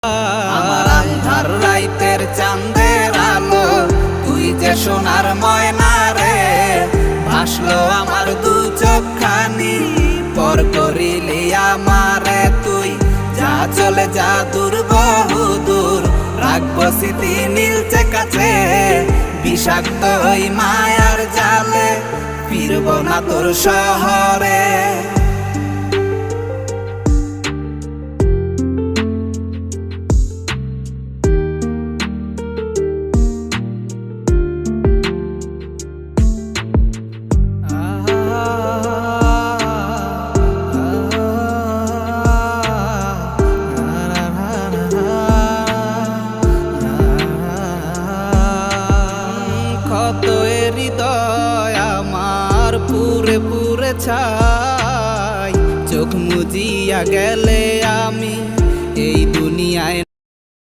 আমার আন্ধার রাইতের চাঁদের আলো, তুই যে সোনার ময়না রে। ভাসলো আমার দু চোখখানি, পর করিলি আমারে তুই। যা চলে যা দূর বহু দূর, রাখবো স্মৃতি নীলচে কাছে। বিষাক্ত ওই মায়ার জালে, ফিরবো না তোর শহরে। কত হৃদয় আমার পুরে পুরে ছাই, চোখ মুজিয়া গেলে